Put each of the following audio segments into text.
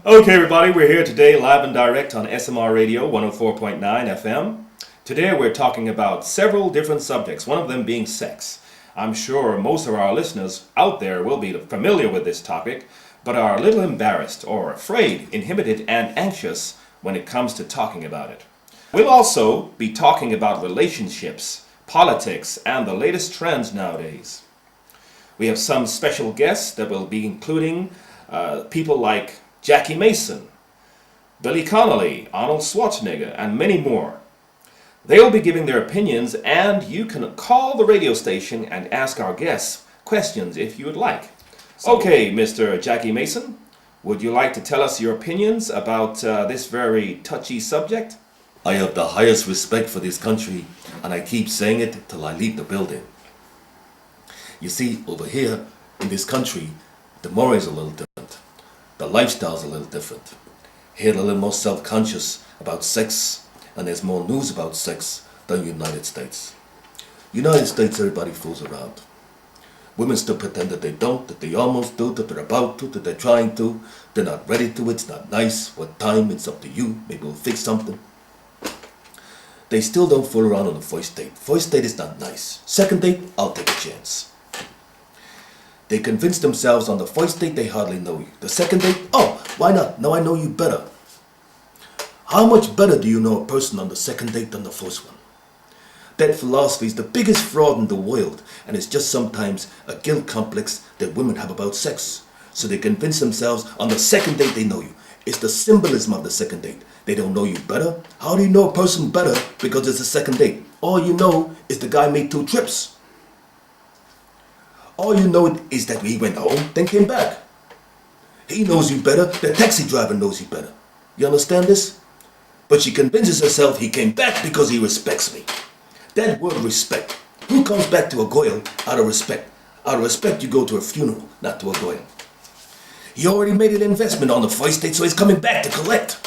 Okay, everybody, we're here today live and direct on SMR Radio 104.9 FM. Today we're talking about several different subjects, one of them being sex. I'm sure most of our listeners out there will be familiar with this topic, but are a little embarrassed or afraid, inhibited, and anxious when it comes to talking about it. We'll also be talking about relationships, politics, and the latest trends nowadays. We have some special guests that will be including people like Jackie Mason, Billy Connolly, Arnold Schwarzenegger, and many more. They'll be giving their opinions, and you can call the radio station and ask our guests questions if you would like. Okay, Mr. Jackie Mason, would you like to tell us your opinions about this very touchy subject? I have the highest respect for this country, and I keep saying it till I leave the building. You see, over here in this country, the mores are a little different. The lifestyle's a little different. Here they're a little more self-conscious about sex, and there's more news about sex than the United States. United States, everybody fools around. Women still pretend that they don't, that they almost do, that they're about to, that they're trying to. They're not ready to, it's not nice. What time, it's up to you. Maybe we'll fix something. They still don't fool around on the first date. First date is not nice. Second date, I'll take a chance. They convince themselves on the first date they hardly know you. The second date, oh, why not? Now I know you better. How much better do you know a person on the second date than the first one? That philosophy is the biggest fraud in the world, and it's just sometimes a guilt complex that women have about sex. So they convince themselves on the second date they know you. It's the symbolism of the second date. They don't know you better. How do you know a person better because it's a second date? All you know is the guy made 2 trips. All you know is that he went home, then came back. He knows you better, the taxi driver knows you better. You understand this? But she convinces herself he came back because he respects me. That word respect. Who comes back to a goyle out of respect? Out of respect you go to a funeral, not to a goyle. He already made an investment on the first date, so he's coming back to collect.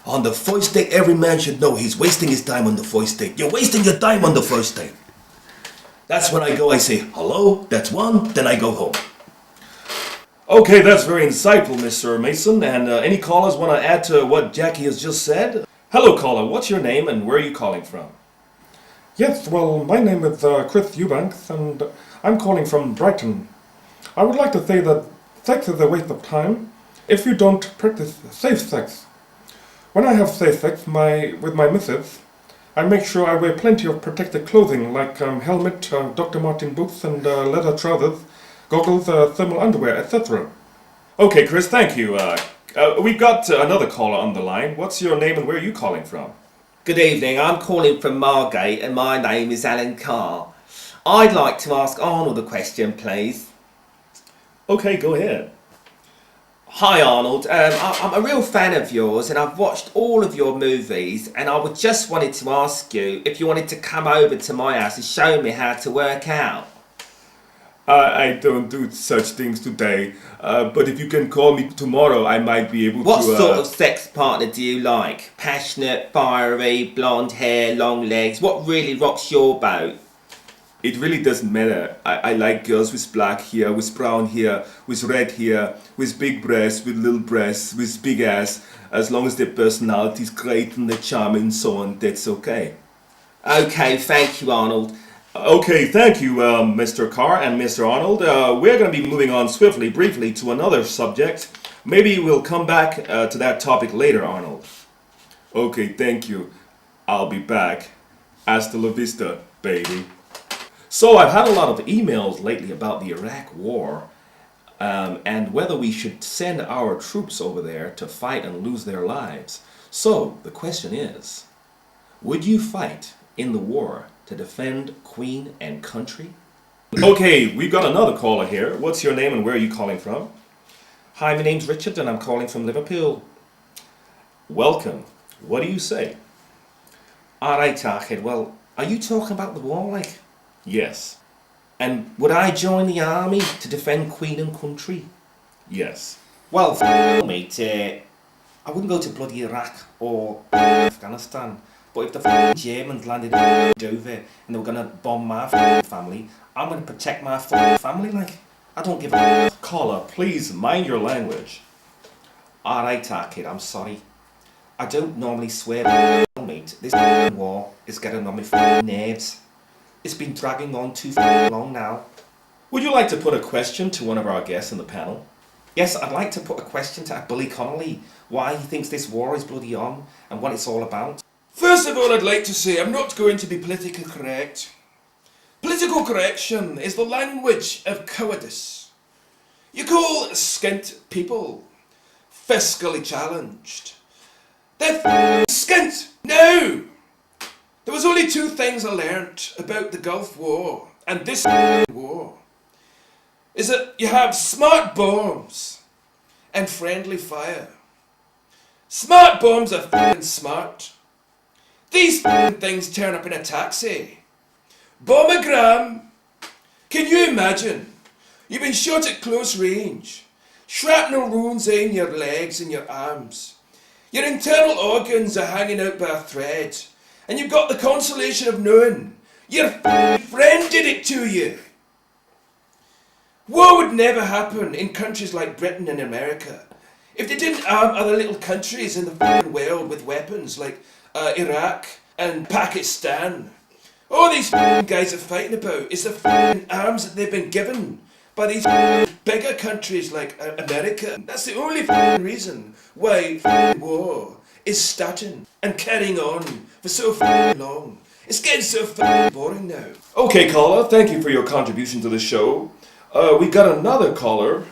On the first date, every man should know he's wasting his time on the first date. You're wasting your time on the first date. That's when I go, I say, hello, that's one, then I go home. Okay, that's very insightful, Mr. Mason. And any callers want to add to what Jackie has just said? Hello, caller. What's your name and where are you calling from? Yes, well, my name is Chris Eubanks, and I'm calling from Brighton. I would like to say that sex is a waste of time if you don't practice safe sex. When I have safe sex with my missus, I make sure I wear plenty of protective clothing like helmet, Dr. Martin boots and leather trousers, goggles, thermal underwear, etc. Okay, Chris, thank you. We've got another caller on the line. What's your name and where are you calling from? Good evening, I'm calling from Margate and my name is Alan Carr. I'd like to ask Arnold a question, please. Okay, go ahead. Hi Arnold, I'm a real fan of yours and I've watched all of your movies and I just wanted to ask you if you wanted to come over to my house and show me how to work out. I don't do such things today, but if you can call me tomorrow, I might be able What to... sort of sex partner do you like? Passionate, fiery, blonde hair, long legs? What really rocks your boat? It really doesn't matter. I like girls with black hair, with brown hair, with red hair, with big breasts, with little breasts, with big ass. As long as their personality's great and they're charming and so on, that's okay. Okay, thank you Arnold. Okay, thank you, Mr. Carr and Mr. Arnold. We're going to be moving on swiftly, briefly, to another subject. Maybe we'll come back to that topic later, Arnold. Okay, thank you. I'll be back. Hasta la vista, baby. So I've had a lot of emails lately about the Iraq War and whether we should send our troops over there to fight and lose their lives. So the question is, would you fight in the war to defend Queen and country? Okay, we've got another caller here. What's your name and where are you calling from? Hi, my name's Richard and I'm calling from Liverpool. Welcome. What do you say? Alright, Arkid, well, are you talking about the war, like? Yes. And would I join the army to defend Queen and country? Yes. Well, mate, I wouldn't go to bloody Iraq or Afghanistan, but if the Germans landed in Dover and they were going to bomb my family, I'm going to protect my family, like. I don't give a... Caller, please mind your language. Alright, kid, I'm sorry. I don't normally swear, mate. This war is getting on my nerves. It's been dragging on too long now. Would you like to put a question to one of our guests in the panel? Yes, I'd like to put a question to Billy Connolly. Why he thinks this war is bloody on and what it's all about. First of all, I'd like to say I'm not going to be politically correct. Political correction is the language of cowardice. You call skint people fiscally challenged. They're skint. No! There was only two things I learnt about the Gulf War and this war. Is that you have smart bombs and friendly fire. Smart bombs are f***ing smart. These f***ing things turn up in a taxi. Bombogram. Can you imagine? You've been shot at close range. Shrapnel wounds in your legs and your arms. Your internal organs are hanging out by a thread. And you've got the consolation of knowing your f***ing friend did it to you. War would never happen in countries like Britain and America if they didn't arm other little countries in the f***ing world with weapons like Iraq and Pakistan. All these f***ing guys are fighting about is the f***ing arms that they've been given by these f***ing bigger countries like America. That's the only f***ing reason why f***ing war is starting and carrying on for so f***ing long. It's getting so f***ing boring now. Okay, caller, thank you for your contribution to the show. We got another caller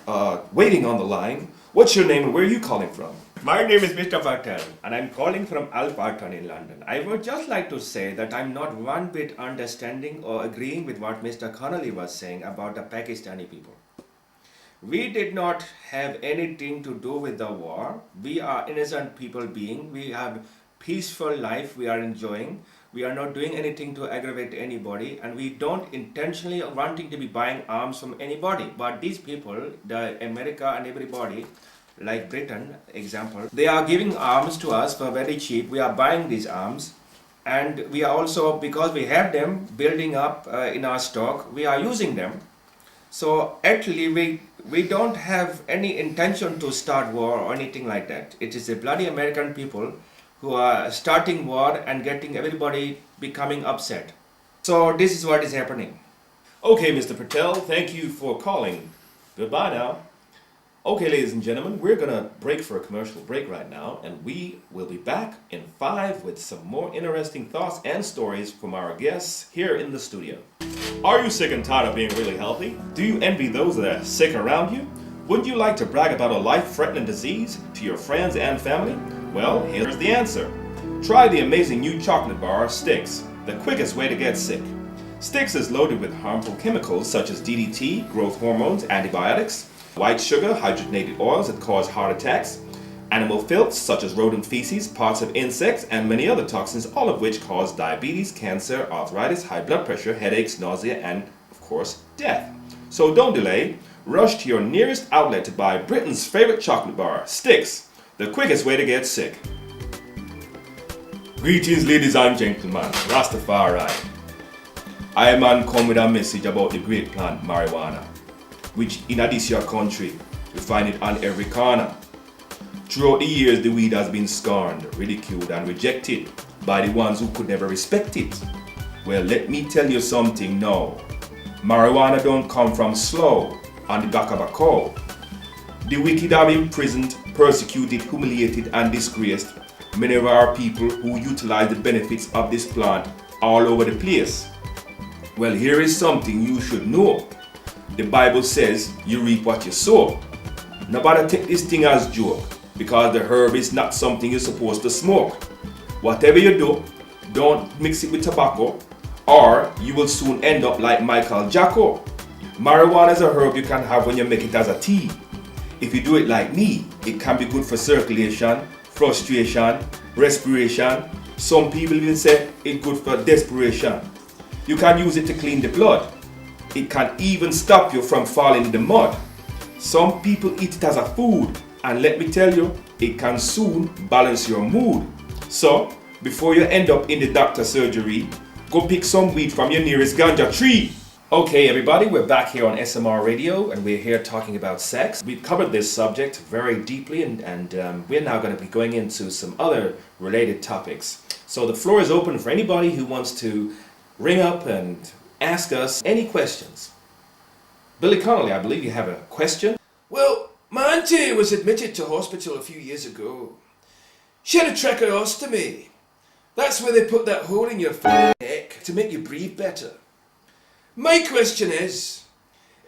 waiting on the line. What's your name and where are you calling from? My name is Mr. Button and I'm calling from Albarton in London. I would just like to say that I'm not one bit understanding or agreeing with what Mr. Connolly was saying about the Pakistani people. We did not have anything to do with the war. We are innocent people being. We have peaceful life we are enjoying. We are not doing anything to aggravate anybody and we don't intentionally wanting to be buying arms from anybody. But these people, the America and everybody, like Britain, example, they are giving arms to us for very cheap. We are buying these arms and we are also, because we have them building up in our stock, we are using them. So actually we don't have any intention to start war or anything like that. It is the bloody American people who are starting war and getting everybody becoming upset. So this is what is happening. Okay, Mr. Patel, thank you for calling. Goodbye now. Okay, ladies and gentlemen, we're going to break for a commercial break right now, and we will be back in 5 with some more interesting thoughts and stories from our guests here in the studio. Are you sick and tired of being really healthy? Do you envy those that are sick around you? Wouldn't you like to brag about a life-threatening disease to your friends and family? Well, here's the answer. Try the amazing new chocolate bar, Sticks, the quickest way to get sick. Sticks is loaded with harmful chemicals such as DDT, growth hormones, antibiotics, white sugar, hydrogenated oils that cause heart attacks, animal filth such as rodent feces, parts of insects, and many other toxins, all of which cause diabetes, cancer, arthritis, high blood pressure, headaches, nausea, and, of course, death. So don't delay. Rush to your nearest outlet to buy Britain's favorite chocolate bar, Sticks, the quickest way to get sick. Greetings, ladies and gentlemen, Rastafari. I man come with a message about the great plant marijuana, which in this your country, you find it on every corner. Throughout the years, the weed has been scorned, ridiculed, and rejected by the ones who could never respect it. Well, let me tell you something now. Marijuana don't come from slow on the back of a cow. The wicked are imprisoned, persecuted, humiliated, and disgraced. Many of our people who utilize the benefits of this plant all over the place. Well, here is something you should know. The Bible says you reap what you sow. Nobody take this thing as joke, because the herb is not something you're supposed to smoke. Whatever you do, don't mix it with tobacco, or you will soon end up like Michael Jacko. Marijuana is a herb you can have when you make it as a tea. If you do it like me, it can be good for circulation, frustration, respiration. Some people even say it's good for desperation. You can use it to clean the blood. It can even stop you from falling in the mud. Some people eat it as a food, and let me tell you, it can soon balance your mood. So, before you end up in the doctor's surgery, go pick some weed from your nearest ganja tree. Okay, everybody, we're back here on SMR Radio, and we're here talking about sex. We've covered this subject very deeply, and we're now going to be going into some other related topics. So the floor is open for anybody who wants to ring up and ask us any questions. Billy Connolly, I believe you have a question. Well, my auntie was admitted to hospital a few years ago. She had a tracheostomy. That's where they put that hole in your neck to make you breathe better. My question is,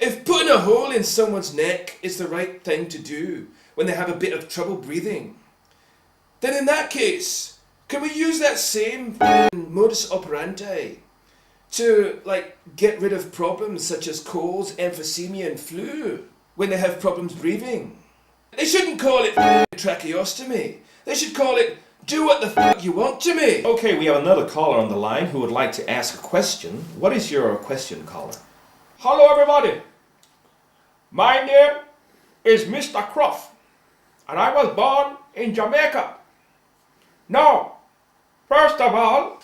if putting a hole in someone's neck is the right thing to do when they have a bit of trouble breathing, then in that case, can we use that same modus operandi to, like, get rid of problems such as colds, emphysema and flu when they have problems breathing? They shouldn't call it tracheostomy. They should call it do what the fuck you want to me. Okay, we have another caller on the line who would like to ask a question. What is your question, caller? Hello, everybody. My name is Mr. Croft, and I was born in Jamaica. Now, first of all,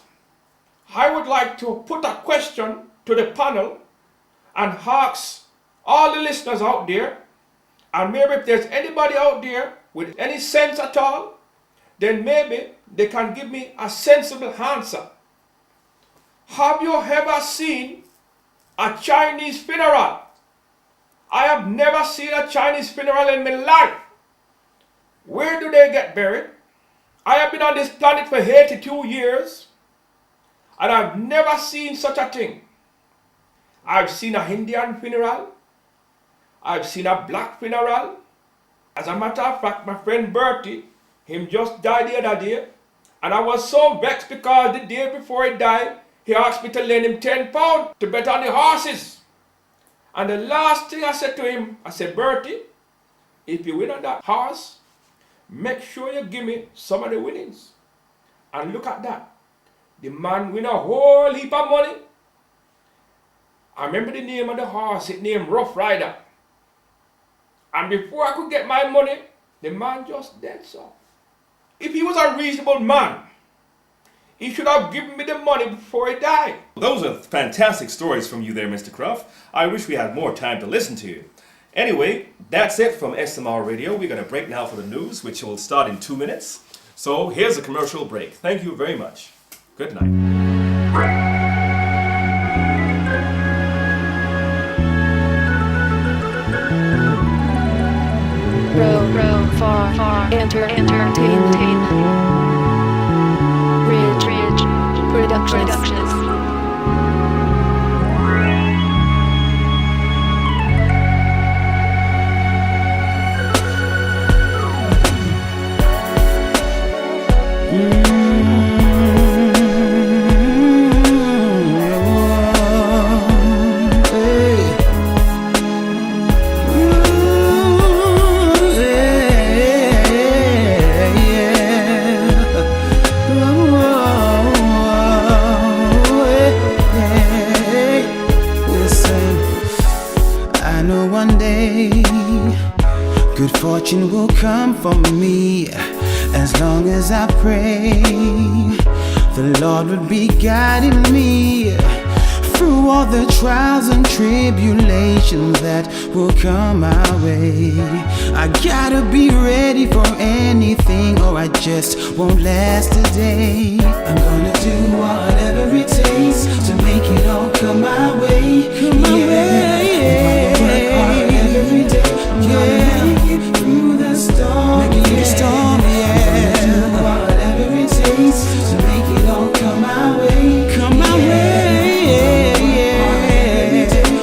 I would like to put a question to the panel and ask all the listeners out there, and maybe if there's anybody out there with any sense at all, then maybe they can give me a sensible answer. Have you ever seen a Chinese funeral? I have never seen a Chinese funeral in my life. Where do they get buried? I have been on this planet for 82 years, and I've never seen such a thing. I've seen a Indian funeral. I've seen a black funeral. As a matter of fact, my friend Bertie, him just died the other day, and I was so vexed because the day before he died, he asked me to lend him £10 to bet on the horses. And the last thing I said to him, I said, Bertie, if you win on that horse, make sure you give me some of the winnings. And look at that. The man win a whole heap of money. I remember the name of the horse, it named Rough Rider. And before I could get my money, the man just dead so. If he was a reasonable man, he should have given me the money before he died. Those are fantastic stories from you there, Mr. Croft. I wish we had more time to listen to you. Anyway, that's it from SMR Radio. We're going to break now for the news, which will start in 2 minutes. So here's a commercial break. Thank you very much. Good night. Row, far, entertain, Ridge, Productions. Good fortune will come for me as long as I pray. The Lord will be guiding me through all the trials and tribulations that will come my way. I gotta be ready for anything or I just won't last a day. I'm gonna do whatever it takes to make it all come my way. I'm gonna work hard every day. I'm gonna make it through the storm. I'm gonna do whatever it takes to make it all come my way. Come my way.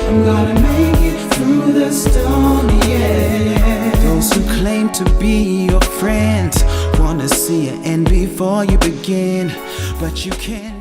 I'm gonna make it through the storm, yeah. Those who claim to be your friends wanna see your end before you begin, but you can't.